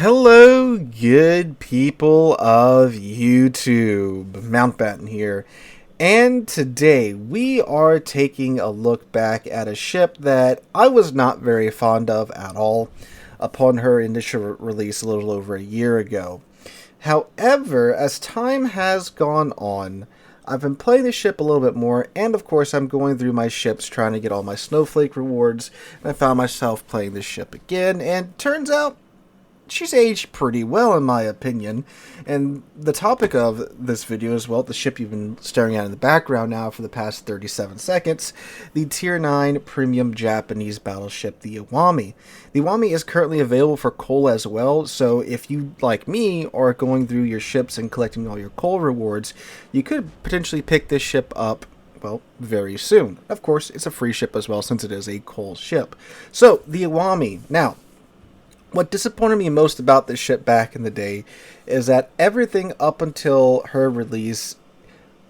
Hello, good people of YouTube. Mountbatten here. And today we are taking a look back at a ship that I was not very fond of at all upon her initial release a little over a year ago. However, as time has gone on, I've been playing the ship a little bit more, and of course I'm going through my ships trying to get all my snowflake rewards, and I found myself playing this ship again, and turns out she's aged pretty well in my opinion. And the topic of this video is, well, the ship you've been staring at in the background now for the past 37 seconds, the Tier 9 premium Japanese battleship, the Iwami. The Iwami is currently available for coal as well, so if you, like me, are going through your ships and collecting all your coal rewards, you could potentially pick this ship up, well, very soon. Of course, it's a free ship as well since it is a coal ship. So, the Iwami. Now, what disappointed me most about this ship back in the day is that everything up until her release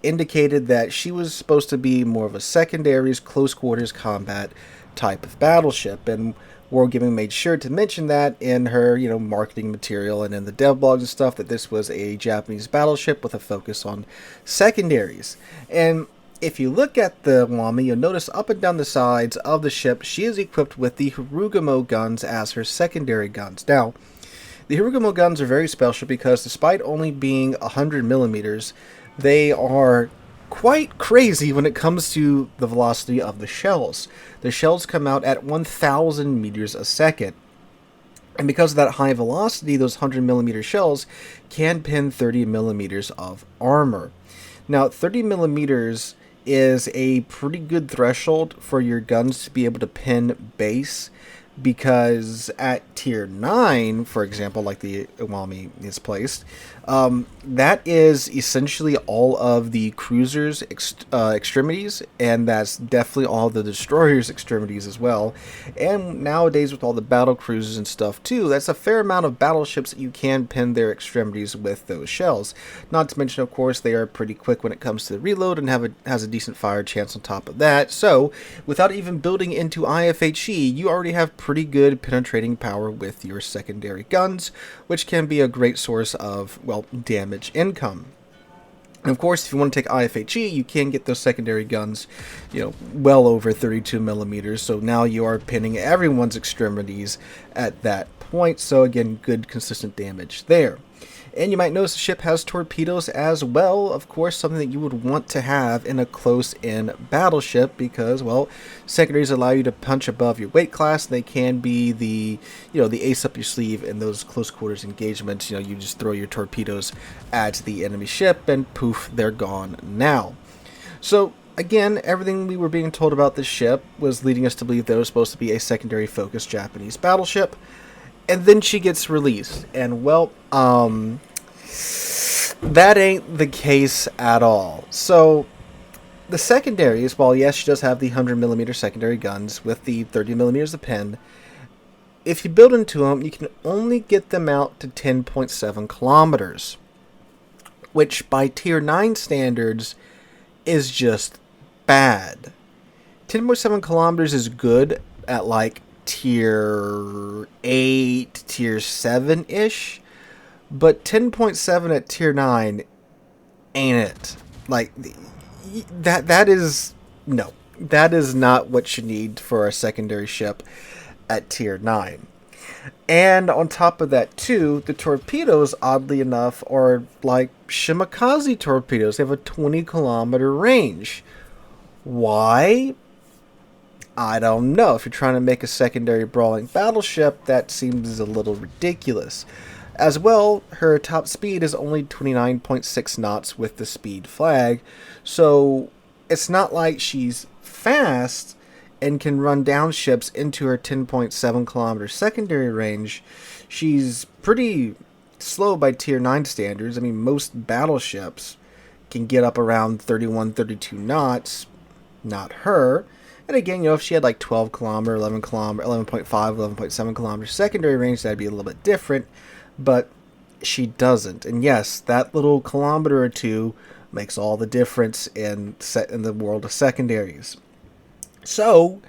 indicated that she was supposed to be more of a secondaries, close quarters combat type of battleship, and Wargaming made sure to mention that in her, marketing material and in the dev blogs and stuff, that this was a Japanese battleship with a focus on secondaries. And if you look at the Iwami, you'll notice up and down the sides of the ship, she is equipped with the Hirugamo guns as her secondary guns. Now, the Hirugamo guns are very special because despite only being 100 millimeters, they are quite crazy when it comes to the velocity of the shells. The shells come out at 1,000 meters a second. And because of that high velocity, those 100 millimeter shells can pin 30 millimeters of armor. Now, 30 millimeters is a pretty good threshold for your guns to be able to pin base, because at tier 9, for example, like the Iwami is placed, that is essentially all of the cruisers' extremities, and that's definitely all the destroyers' extremities as well. And nowadays with all the battle cruisers and stuff too, that's a fair amount of battleships that you can pin their extremities with those shells. Not to mention, of course, they are pretty quick when it comes to the reload and has a decent fire chance on top of that. So without even building into IFHE, you already have pretty good penetrating power with your secondary guns, which can be a great source of, well, damage income. And of course, if you want to take IFHE, you can get those secondary guns, well over 32 millimeters. So now you are pinning everyone's extremities at that point. So again, good consistent damage there. And you might notice the ship has torpedoes as well, of course, something that you would want to have in a close-in battleship because, well, secondaries allow you to punch above your weight class. They can be the ace up your sleeve in those close-quarters engagements. You just throw your torpedoes at the enemy ship and poof, they're gone now. So, again, everything we were being told about this ship was leading us to believe that it was supposed to be a secondary-focused Japanese battleship. And then she gets released, and well, that ain't the case at all. So, the secondaries, while yes, she does have the 100 millimeter secondary guns with the 30 millimeters of pin, if you build into them, you can only get them out to 10.7 kilometers, which by tier 9 standards is just bad. 10.7 kilometers is good at like tier 8, tier 7-ish, but 10.7 at tier 9 ain't it. Like, that is not what you need for a secondary ship at tier 9. And on top of that too, the torpedoes, oddly enough, are like Shimakaze torpedoes. They have a 20-kilometer range. Why? I don't know. If you're trying to make a secondary brawling battleship, that seems a little ridiculous. As well, her top speed is only 29.6 knots with the speed flag, so it's not like she's fast and can run down ships into her 10.7 kilometer secondary range. She's pretty slow by tier 9 standards. I mean, most battleships can get up around 31, 32 knots. Not her. And again, if she had like 12 kilometer, 11 kilometer, 11.5, 11.7 kilometer secondary range, that'd be a little bit different. But she doesn't. And yes, that little kilometer or two makes all the difference in the world of secondaries. So,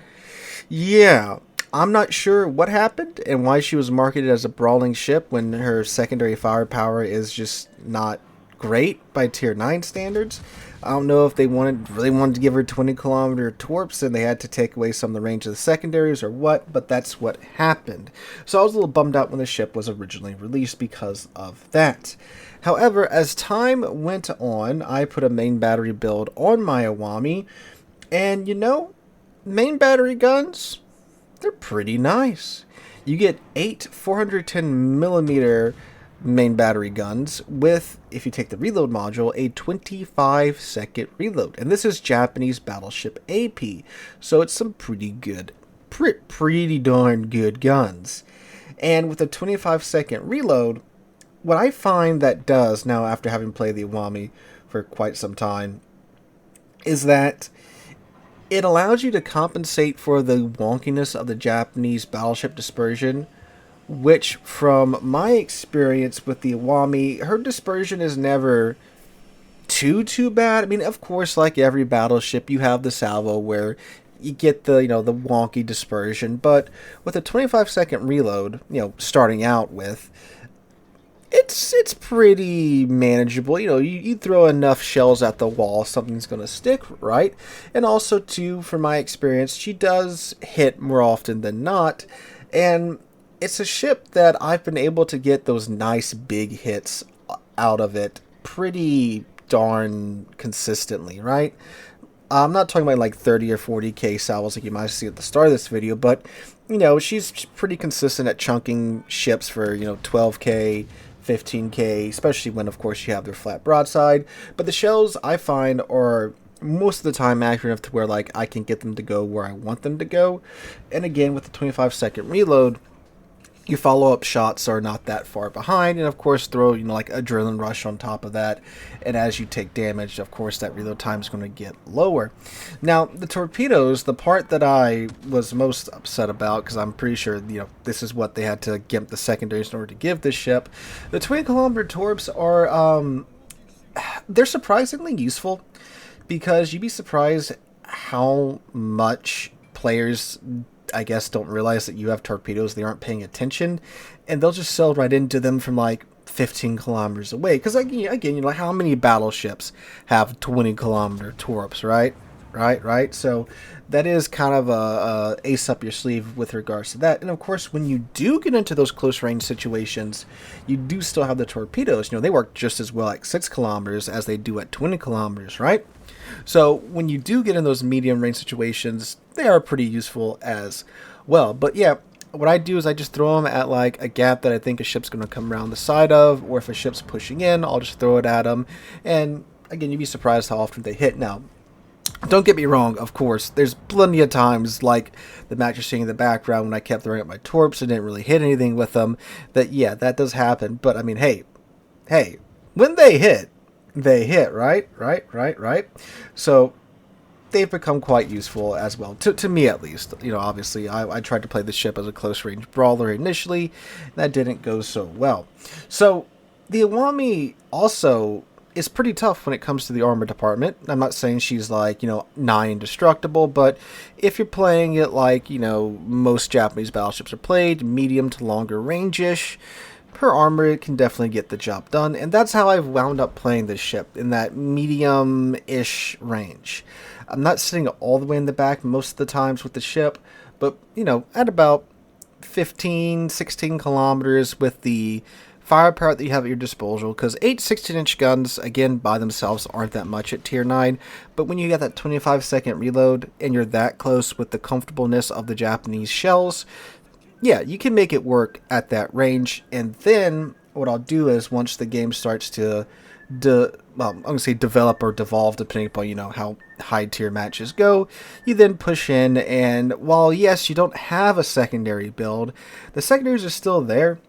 yeah, I'm not sure what happened and why she was marketed as a brawling ship when her secondary firepower is just not great by tier 9 standards. I don't know if they really wanted to give her 20-kilometer torps and they had to take away some of the range of the secondaries or what, but that's what happened. So I was a little bummed out when the ship was originally released because of that. However, as time went on, I put a main battery build on my Iwami, and main battery guns, they're pretty nice. You get 8 410mm main battery guns with, if you take the reload module, a 25-second reload. And this is Japanese battleship AP, so it's some pretty darn good guns. And with a 25-second reload, what I find that does, now after having played the Iwami for quite some time, is that it allows you to compensate for the wonkiness of the Japanese battleship dispersion, which from my experience with the Iwami, her dispersion is never too bad. I mean, of course, like every battleship, you have the salvo where you get the, the wonky dispersion, but with a 25-second reload, starting out with, it's pretty manageable. You throw enough shells at the wall, something's going to stick, right? And also, too, from my experience, she does hit more often than not. And it's a ship that I've been able to get those nice big hits out of it pretty darn consistently, right? I'm not talking about like 30 or 40k salvos like you might see at the start of this video, but, she's pretty consistent at chunking ships for, 12k, 15k, especially when, of course, you have their flat broadside. But the shells, I find, are most of the time accurate enough to where, like, I can get them to go where I want them to go. And again, with the 25-second reload, your follow-up shots are not that far behind, and of course throw, like adrenaline rush on top of that, and as you take damage, of course that reload time is going to get lower. Now, the torpedoes, the part that I was most upset about, because I'm pretty sure, this is what they had to gimp the secondaries in order to give this ship, the 20-kilometer torps are, they're surprisingly useful, because you'd be surprised how much players, I guess, don't realize that you have torpedoes. They aren't paying attention, and they'll just sail right into them from like 15 kilometers away. Because again, how many battleships have 20-kilometer torps, right? So that is kind of a ace up your sleeve with regards to that. And of course, when you do get into those close range situations, you do still have the torpedoes. They work just as well at 6 kilometers as they do at 20 kilometers, right? So when you do get in those medium range situations, they are pretty useful as well. But yeah, what I do is I just throw them at like a gap that I think a ship's going to come around the side of, or if a ship's pushing in, I'll just throw it at them. And again, you'd be surprised how often they hit. Now, don't get me wrong, of course, there's plenty of times, like the match you're seeing in the background, when I kept throwing up my torps and didn't really hit anything with them, that does happen. But I mean, hey, when they hit, right? So they've become quite useful as well, to me at least. Obviously, I tried to play the ship as a close-range brawler initially, and that didn't go so well. So the Iwami also is pretty tough when it comes to the armor department. I'm not saying she's like, nigh indestructible, but if you're playing it like, most Japanese battleships are played, medium to longer range-ish, her armor can definitely get the job done, and that's how I've wound up playing this ship, in that medium-ish range. I'm not sitting all the way in the back most of the times with the ship, but, at about 15, 16 kilometers with the firepower that you have at your disposal, because 8 16-inch guns, again, by themselves aren't that much at tier 9, but when you get that 25-second reload, and you're that close with the comfortableness of the Japanese shells, yeah, you can make it work at that range. And then what I'll do is, once the game starts to I'm going to say develop or devolve, depending upon, how high tier matches go, you then push in, and while, yes, you don't have a secondary build, the secondaries are still there,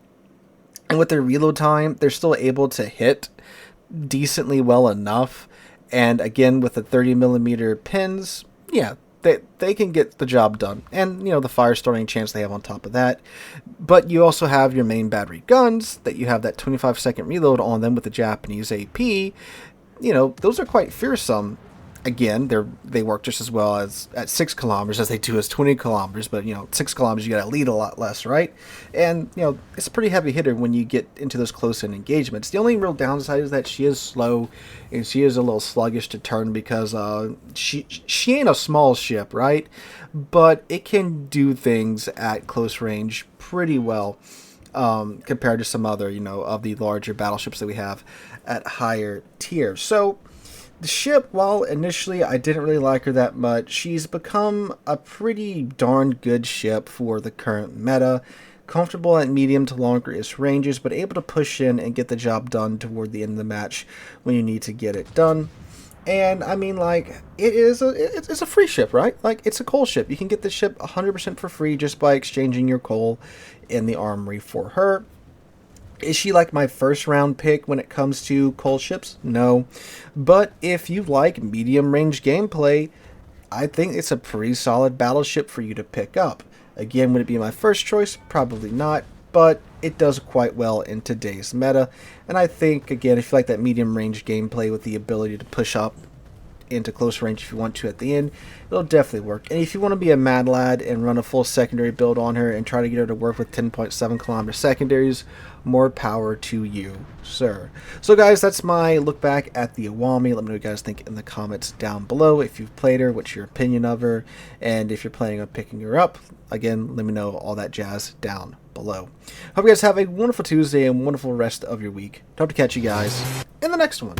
and with their reload time, they're still able to hit decently well enough. And again, with the 30mm pins, yeah, they can get the job done. And, the fire starting chance they have on top of that. But you also have your main battery guns, that you have that 25-second reload on them with the Japanese AP. Those are quite fearsome. again, they work just as well as at 6 kilometers as they do as 20 kilometers. But 6 kilometers you got to lead a lot less, right? And it's a pretty heavy hitter when you get into those close-in engagements. The only real downside is that she is slow and she is a little sluggish to turn because she ain't a small ship, right? But it can do things at close range pretty well. Compared to some other, of the larger battleships that we have at higher tiers. So the ship, while initially I didn't really like her that much, she's become a pretty darn good ship for the current meta. Comfortable at medium to longer-ish ranges, but able to push in and get the job done toward the end of the match when you need to get it done. And I mean, like, it's a free ship, right? Like, it's a coal ship. You can get the ship 100% for free just by exchanging your coal in the armory for her. Is she like my first round pick when it comes to coal ships? No. But if you like medium range gameplay, I think it's a pretty solid battleship for you to pick up. Again, would it be my first choice? Probably not. But it does quite well in today's meta. And I think, again, if you like that medium range gameplay with the ability to push up into close range if you want to at the end, it'll definitely work. And if you want to be a mad lad and run a full secondary build on her and try to get her to work with 10.7 kilometer secondaries, more power to you, sir. So guys, that's my look back at the Iwami. Let me know what you guys think in the comments down below. If you've played her, what's your opinion of her, and if you're planning on picking her up, again, let me know all that jazz down below. Hope you guys have a wonderful Tuesday and wonderful rest of your week. Hope to catch you guys in the next one.